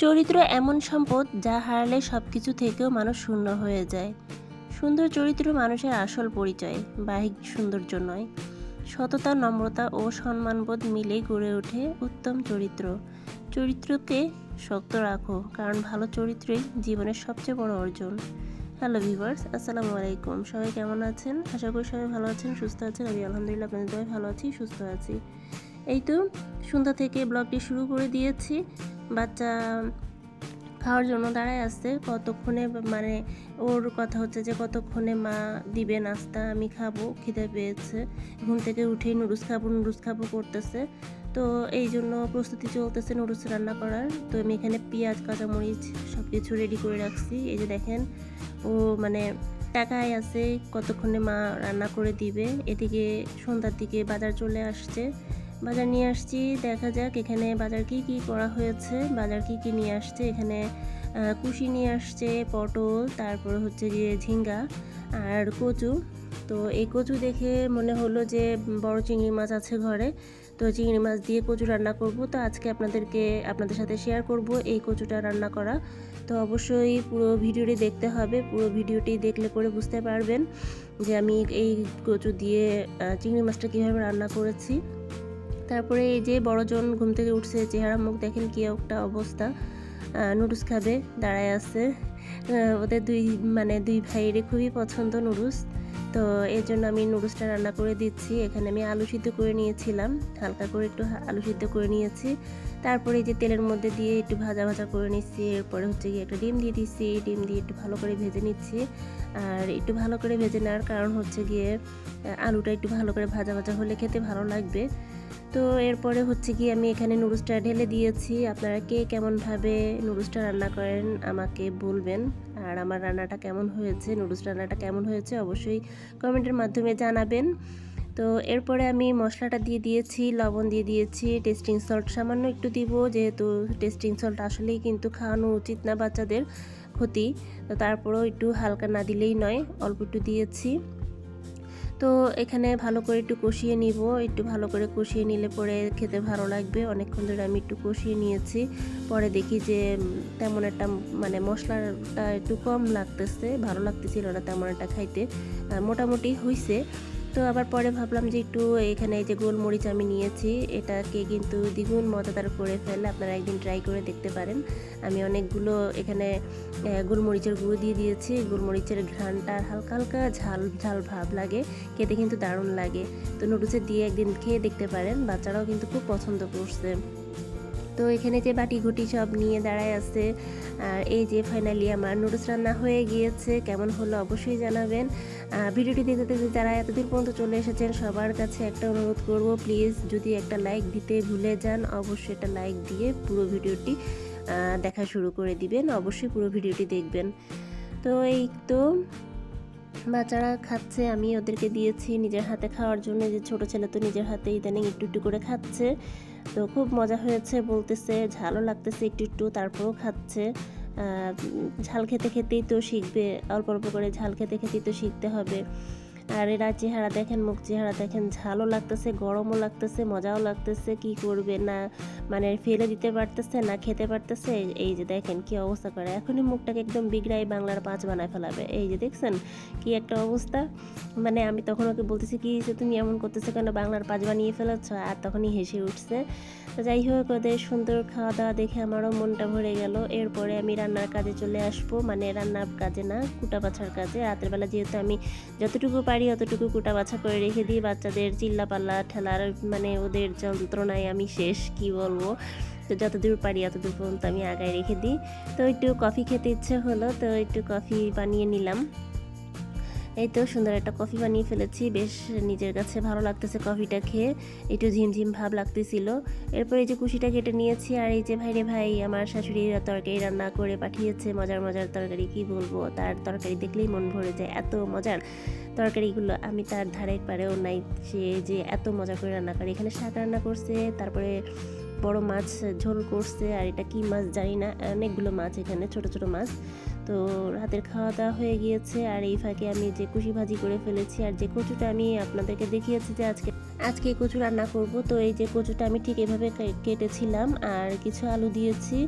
চরিত্র এমন সম্পদ যা হারালে সব কিছু থেকেও মানুষ শূন্য হয়ে যায়। সুন্দর চরিত্র মানুষের আসল পরিচয়, বাহ্যিক সৌন্দর্য নয়। সততা, নম্রতা ও সম্মানবোধ মিলেই গড়ে ওঠে উত্তম চরিত্র। চরিত্রকে শক্ত রাখো, কারণ ভালো চরিত্রই জীবনের সবচেয়ে বড় অর্জন। হ্যালো ভিউয়ার্স, আসসালামু আলাইকুম। সবাই কেমন আছেন? আশা করি সবাই ভালো আছেন, সুস্থ আছেন। আমি আলহামদুলিল্লাহ আপনাদের দয়ায় ভালো আছি, সুস্থ আছি। এই তো সন্ধ্যা থেকে ব্লগটি শুরু করে দিয়েছি। বাচ্চা খাওয়ার জন্য দাঁড়ায় আসছে, কতক্ষণে মানে ওর কথা হচ্ছে যে কতক্ষণে মা দিবে নাস্তা, আমি খাবো, খিদে পেয়েছে। ঘুম থেকে উঠেই নুডলস খাবো করতেছে। তো এই জন্য প্রস্তুতি চলতেছে নুডলস রান্না করার। তো আমি এখানে পেঁয়াজ, কাঁচামরিচ সব কিছু রেডি করে রাখছি। এই যে দেখেন, ও মানে টাকায় আছে কতক্ষণে মা রান্না করে দিবে। এদিকে সন্ধ্যার দিকে বাজার চলে আসছে, বাজার নিয়ে আসছি। দেখা যাক এখানে বাজার কি কি করা হয়েছে, বাজার কি কি নিয়ে আসছে। এখানে কুশি নিয়ে আসছে, পটল, তারপরে হচ্ছে গিয়ে ঝিঙ্গা আর কচু। তো এই কচু দেখে মনে হলো যে বড় চিংড়ি মাছ আছে ঘরে, তো চিংড়ি মাছ দিয়ে কচু রান্না করব। তো আজকে আপনাদের সাথে শেয়ার করব এই কচুটা রান্না করা। তো অবশ্যই পুরো ভিডিওটি দেখতে হবে। পুরো ভিডিওটি দেখলে পরে বুঝতে পারবেন যে আমি এই কচু দিয়ে চিংড়ি মাছটা কীভাবে রান্না করেছি। তারপরে এই যে বড়জন ঘুম থেকে উঠছে, চেহারা মুখ দেখেন কি একটা অবস্থা। নুডলস খাবে, দাঁড়ায় আছে। ওদের দুই ভাইয়েরই খুবই পছন্দ নুডলস। তো এর জন্য আমি নুডলসটা রান্না করে দিচ্ছি। এখানে আমি আলু সিদ্ধ করে নিয়েছিলাম, হালকা করে একটু আলু সিদ্ধ করে নিয়েছি। তারপরে এই যে তেলের মধ্যে দিয়ে একটু ভাজা করে নিচ্ছি। এরপরে হচ্ছে গিয়ে একটা ডিম দিয়ে দিচ্ছি, ডিম দিয়ে একটু ভালো করে ভেজে নিচ্ছি। আর একটু ভালো করে ভেজে নেওয়ার কারণ হচ্ছে গিয়ে আলুটা একটু ভালো করে ভাজা হলে খেতে ভালো লাগবে। তো এরপরে হচ্ছে কি আমি এখানে নুডলসটা ঢেলে দিয়েছি। আপনারা কে কেমনভাবে নুডলসটা রান্না করেন আমাকে বলবেন। আর আমার রান্নাটা কেমন হয়েছে, নুডলস রান্নাটা কেমন হয়েছে অবশ্যই কমেন্টের মাধ্যমে জানাবেন। তো এরপরে আমি মশলাটা দিয়ে দিয়েছি, লবণ দিয়ে দিয়েছি, টেস্টিং সল্ট সামান্য একটু দিব, যেহেতু টেস্টিং সল্ট আসলেই কিন্তু খাওয়ানো উচিত না, বাচ্চাদের ক্ষতি। তো তারপরেও একটু হালকা না দিলেই নয়, অল্প একটু দিয়েছি। তো এখানে ভালো করে একটু কষিয়ে নিব। একটু ভালো করে কষিয়ে নিলে পরে খেতে ভালো লাগবে। অনেকক্ষণ ধরে আমি একটু কষিয়ে নিয়েছি, পরে দেখি যে তেমন একটা মানে মশলাটা একটু কম লাগতেছে, ভালো লাগতেছিল না তেমন একটা খাইতে, মোটামুটি হয়েছে। তো আবার পরে ভাবলাম যে একটু এখানে এই যে গোলমরিচ আমি নিয়েছি, এটাকে কিন্তু দ্বিগুণ মজাদার করে ফেলে। আপনারা একদিন ট্রাই করে দেখতে পারেন। আমি অনেকগুলো এখানে গোলমরিচের গুঁড়ো দিয়ে দিয়েছি। গোলমরিচের ঘ্রাণটা হালকা হালকা ঝাল ঝাল ভাব লাগে, খেতে কিন্তু দারুণ লাগে। তো নুডলসে দিয়ে একদিন খেয়ে দেখতে পারেন, বাচ্চারাও কিন্তু খুব পছন্দ করছে। তো এখানে যে বাটি ঘুটি সব নিয়ে দাঁড়ায় আছে। আর এই যে ফাইনালি আমার নুডলস রান্না হয়ে গিয়েছে। কেমন হলো অবশ্যই জানাবেন। ভিডিওটি দেখতে যারা এতদিন পর্যন্ত চলে এসেছেন সবার কাছে একটা অনুরোধ করব, প্লিজ যদি একটা লাইক দিতে ভুলে যান অবশ্যই একটা লাইক দিয়ে পুরো ভিডিওটি দেখা শুরু করে দিবেন। অবশ্যই পুরো ভিডিওটি দেখবেন। তো এই তো বাচ্চারা খাচ্ছে, আমি ওদেরকে দিয়েছি নিজের হাতে খাওয়ার জন্য। যে ছোট ছেলে তো নিজের হাতে ইদানিং একটু একটু করে খাচ্ছে। তো খুব মজা হয়েছে বলতেছে, ঝালও লাগতেছে একটু একটু, তারপরেও খাচ্ছে। ঝাল খেতে খেতেই তো শিখবে, অল্প অল্প করে ঝাল খেতে খেতেই তো শিখতে হবে। আর এরা চেহারা দেখেন, মুখ চেহারা দেখেন, ঝালও লাগতেছে, গরমও লাগতেছে, মজাও লাগতেছে। কি করবে না, মানে ফেলে দিতে পারতেছে না খেতে পারতেছে। এই যে দেখেন কি অবস্থা করে, এখনই মুখটাকে একদম বিগড়াই বাংলার 5 বানায় ফেলাবে। এই যে দেখছেন কি একটা অবস্থা। মানে আমি তখন ওকে বলতেছি কি যে তুমি এমন করতেছো কেন, বাংলার 5 বানিয়ে ফেলেছ, আর তখনই হেসে উঠছে। তো যাই হোক, ওদের সুন্দর খাওয়া দাওয়া দেখে আমারও মনটা ভরে গেল। এরপরে আমি রান্নার কাজে চলে আসবো, মানে রান্নার কাজে না, কুটা বাছার কাজে। রাতের বেলা যেহেতু আমি যতটুকু পারি অতটুকু কুটা বাছা করে রেখে দিই। বাচ্চাদের চিল্লাপাল্লা ঠেলার মানে ওদের যন্ত্রণায় আমি শেষ, কি বলবো। তো যতদূর পারি অতদূর পর্যন্ত আমি আগায় রেখে দিই। তো একটু কফি খেতে ইচ্ছে হলো, তো একটু কফি বানিয়ে নিলাম। এই তো সুন্দর একটা কফি বানিয়ে ফেলেছি, বেশ নিজের কাছে ভালো লাগতেছে কফিটা খেয়ে, একটু ঝিমঝিম ভাব লাগতেছিল। এরপর এই যে কুশিটা কেটে নিয়েছি। আর এই যে ভাইরে ভাই আমার শাশুড়ি তরকারি রান্না করে পাঠিয়েছে, মজার মজার তরকারি, কি বলবো, তার তরকারি দেখলেই মন ভরে যায়, এত মজার তরকারিগুলো। আমি তার ধারে পারেও নাই, সে যে এত মজা করে রান্না করে। এখানে শাক রান্না করছে, তারপরে বড় মাছ ঝোল করছে, আর এটা কি মাছ জানি না, অনেকগুলো মাছ এখানে, ছোট ছোট মাছ। তো রাতের খাওয়া দাওয়া হয়ে গিয়েছে। আর এই ফাঁকে আমি যে কুশি ভাজি করে ফেলেছি, আর যে কচুটা আমি আপনাদেরকে দেখিয়েছি যে আজকে আজকে কচু রান্না করব। তো এই যে কচুটা আমি ঠিক এভাবে কেটেছিলাম আর কিছু আলু দিয়েছি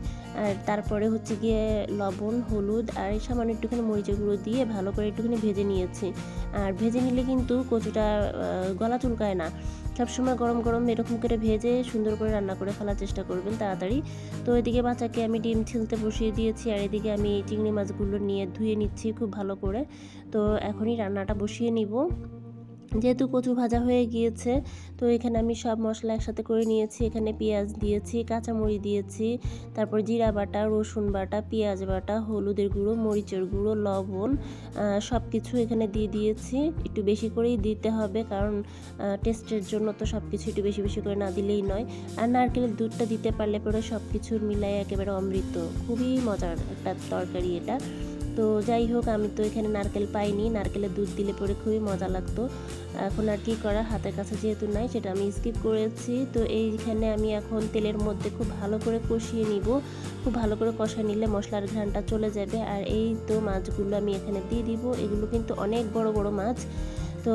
আর তারপরে হচ্ছে গিয়ে লবণ, হলুদ আর সামান্য একটুখানি মরিচের গুঁড়ো দিয়ে ভালো করে একটুখানি ভেজে নিয়েছি। আর ভেজে নিলে কিন্তু কচুটা গলা চুলকায় না। সবসময় গরম গরম এরকম করে ভেজে সুন্দর করে রান্না করে ফেলার চেষ্টা করবেন তাড়াতাড়ি। তো এদিকে বাচ্চাকে আমি ডিম ছিলতে বসিয়ে দিয়েছি আর এদিকে আমি চিংড়ি মাছগুলো নিয়ে ধুয়ে নিচ্ছি খুব ভালো করে। তো এখনই রান্নাটা বসিয়ে নিব। যেহেতু কচু ভাজা হয়ে গিয়েছে, তো এখানে আমি সব মশলা একসাথে করে নিয়েছি। এখানে পেঁয়াজ দিয়েছি, কাঁচামরিচ দিয়েছি, তারপর জিরা বাটা, রসুন বাটা, পেঁয়াজ বাটা, হলুদের গুঁড়ো, মরিচের গুঁড়ো, লবণ সব কিছু এখানে দিয়ে দিয়েছি। একটু বেশি করেই দিতে হবে, কারণ টেস্টের জন্য তো সব কিছু একটু বেশি বেশি করে না দিলেই নয়। আর নারকেলের দুধটা দিতে পারলে পরে সব কিছু মিলাই একেবারে অমৃত। খুবই মজার একটা তরকারি এটা। তো যাই হোক, আমি তো এখানে নারকেল পাইনি, নারকেলের দুধ দিলে পরে খুবই মজা লাগতো। এখন আর কি করা, হাতের কাছে যেহেতু নাই সেটা আমি স্কিপ করেছি। তো এইখানে আমি এখন তেলের মধ্যে খুব ভালো করে কষিয়ে নিব। খুব ভালো করে কষা নিলে মশলার ঘ্রাণটা চলে যাবে। আর এই তো মাছগুলো আমি এখানে দিয়ে দিব। এগুলো কিন্তু অনেক বড় বড় মাছ, তো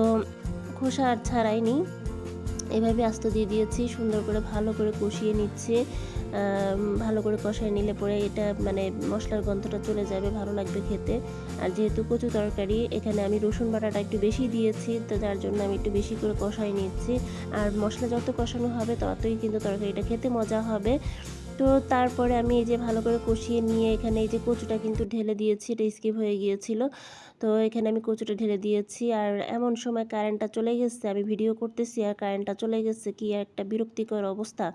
খোসা আর ছাড়াইনি, এভাবে আস্ত দিয়ে দিয়েছি। সুন্দর করে ভালো করে কষিয়ে নিচ্ছে। ভালো করে কষায় নিলে পরে এটা মানে মশলার গন্ধটা চলে যাবে, ভালো লাগবে খেতে। আর যেহেতু কচু তরকারি, এখানে আমি রসুন বাটাটা একটু বেশি দিয়েছি, তো যার জন্য আমি একটু বেশি করে কষাই নিচ্ছি। আর মশলা যত কষানো হবে ততই কিন্তু তরকারিটা খেতে মজা হবে। তো তারপরে আমি এই যে ভালো করে কষিয়ে নিয়ে এখানে এই যে কচুটা কিন্তু ঢেলে দিয়েছি, এটা স্কিপ হয়ে গিয়েছিল। তো এখানে আমি কচুটা ঢেলে দিয়েছি আর এমন সময় কারেন্টটা চলে গেছে, আমি ভিডিও করতেছি আর কারেন্টটা চলে গেছে, কি একটা বিরক্তিকর অবস্থা।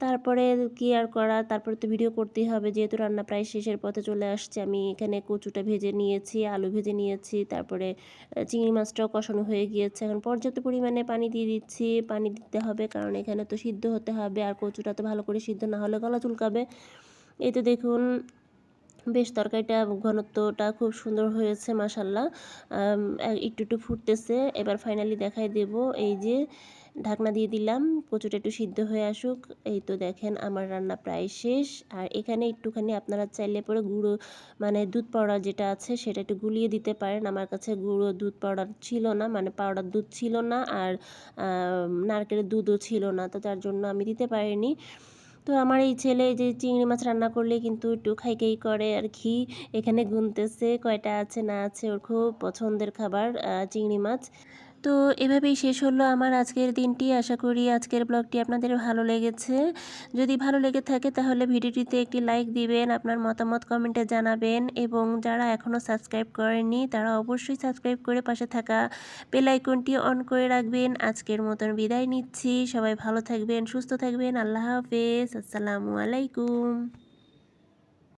তারপরে কি আর করা, তারপরে তো ভিডিও করতেই হবে, যেহেতু রান্না প্রায় শেষের পথে চলে আসছে। আমি এখানে কচুটা ভেজে নিয়েছি, আলু ভেজে নিয়েছি, তারপরে চিংড়ি মাছটাও কষানো হয়ে গিয়েছে। এখন পর্যাপ্ত পরিমাণে পানি দিয়ে দিচ্ছি, পানি দিতে হবে কারণ এখানে তো সিদ্ধ হতে হবে আর কচুটা তো ভালো করে সিদ্ধ না হলে গলা চুলকাবে। এই তো দেখুন, বেশ তরকারিটা ঘনত্বটা খুব সুন্দর হয়েছে মাশাল্লাহ। একটু একটু ফুটতেছে, এবার ফাইনালি দেখাই দেব। এই যে ঢাকনা দিয়ে দিলাম, কচুটা একটু সিদ্ধ হয়ে আসুক। এই তো দেখেন আমার রান্না প্রায় শেষ। আর এখানে একটুখানি আপনারা চাইলে পরে গুঁড়ো মানে দুধ পাউডার যেটা আছে সেটা একটু গুলিয়ে দিতে পারেন। আমার কাছে গুঁড়ো দুধ পাউডার ছিল না, মানে পাউডার দুধ ছিল না, আর নারকেলের দুধও ছিল না, তো যার জন্য আমি দিতে পারিনি। তো আমার এই ছেলে যে চিংড়ি মাছ রান্না করলে কিন্তু একটু খাই করে আর কি। এখানে গুনতেছে কয়টা আছে না আছে, ওর খুব পছন্দের খাবার চিংড়ি মাছ। তো এভাবেই শেষ হলো আমার আজকের দিনটি। আশা করি আজকের ব্লগটি আপনাদের ভালো লেগেছে। যদি ভালো লেগে থাকে তাহলে ভিডিওটিতে একটি লাইক দিবেন, আপনার মতামত কমেন্টে জানাবেন এবং যারা এখনও সাবস্ক্রাইব করেননি তারা অবশ্যই সাবস্ক্রাইব করে পাশে থাকা বেল আইকনটি অন করে রাখবেন। আজকের মতন বিদায় নিচ্ছি। সবাই ভালো থাকবেন, সুস্থ থাকবেন। আল্লাহ হাফেজ। আসসালামু আলাইকুম।